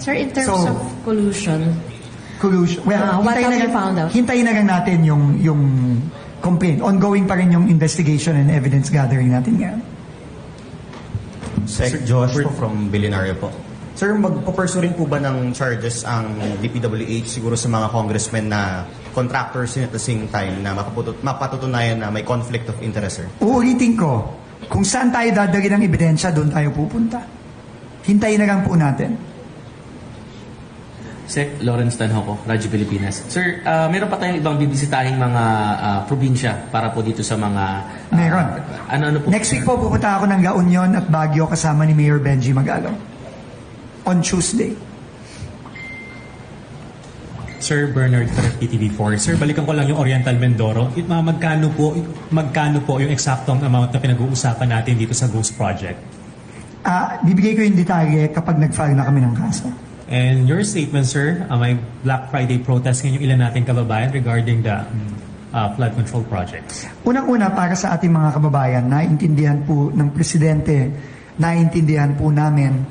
Sir, in terms of collusion, well, what have you found out? hintayin na lang natin yung complaint. Ongoing pa rin yung investigation and evidence gathering natin ngayon. Sir Josh po from Billionaire po. Sir, magpo-pursue rin po ba ng charges ang DPWH siguro sa mga congressmen na contractors at the same time na mapatutunayan na may conflict of interest, sir? Uulitin ko, kung saan tayo dadali ng ebidensya, doon tayo pupunta. Hintayin na lang po natin. Sec. Lawrence Tanhoco, Radyo Pilipinas. Sir, meron pa tayong ibang bibisitahing mga probinsya para po dito sa mga... Meron. Ano po? Next week po pupunta ako ng La Union at Baguio kasama ni Mayor Benji Magalong. On Tuesday. Sir Bernard from PTV4. Sir, balikan ko lang yung Oriental Mindoro. Magkano po yung eksaktong amount na pinag-uusapan natin dito sa Ghost Project? Bibigay ko yung detalye kapag nag-file na kami ng kaso. And your statement, sir, may Black Friday protest ngayon yung ilan nating kababayan regarding the flood control projects. Unang-una, para sa ating mga kababayan, naintindihan po ng Presidente, naintindihan po namin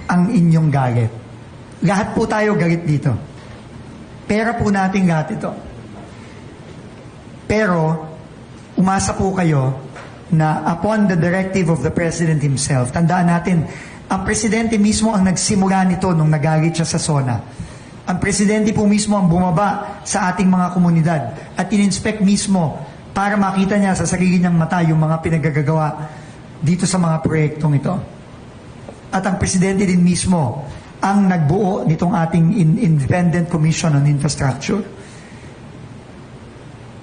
ang inyong galit. Lahat po tayo galit dito. Pera po natin lahat ito. Pero, umasa po kayo na upon the directive of the President himself, tandaan natin, ang Presidente mismo ang nagsimula nito nung nagalit siya sa SONA. Ang Presidente po mismo ang bumaba sa ating mga komunidad at in-inspect mismo para makita niya sa sarili niyang mata yung mga pinagagagawa dito sa mga proyektong ito. At ang Presidente din mismo ang nagbuo nitong ating Independent Commission on Infrastructure.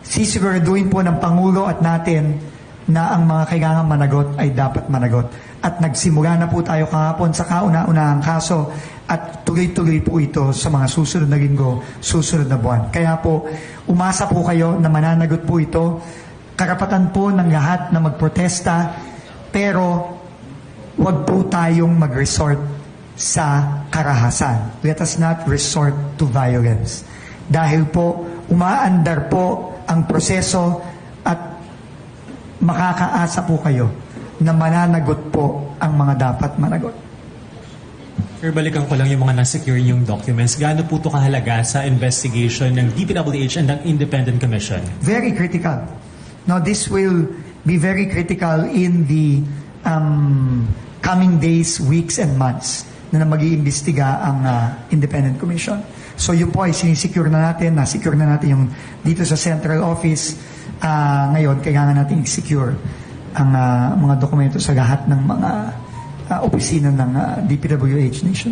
Sisiguraduhin po ng Pangulo at natin na ang mga kailangan managot ay dapat managot. At nagsimula na po tayo kahapon sa kauna-unahang kaso at tuloy-tuloy po ito sa mga susunod na linggo, susunod na buwan. Kaya po, umasa po kayo na mananagot po ito. Karapatan po ng lahat na magprotesta, pero huwag po tayong mag-resort sa karahasan. Let us not resort to violence. Dahil po, umaandar po ang proseso at makakaasa po kayo na mananagot po ang mga dapat managot. Sir, balikan ko lang yung mga na-secure yung documents. Gaano po ito kahalaga sa investigation ng DPWH and ng Independent Commission? Very critical. Now, this will be very critical in the coming days, weeks, and months na mag-iimbestiga ang Independent Commission. So, yun po ay sinisecure na natin, na-secure na natin yung dito sa central office. Ngayon, kailangan natin i-secure ang mga dokumento sa lahat ng mga opisina ng DPWH Nation.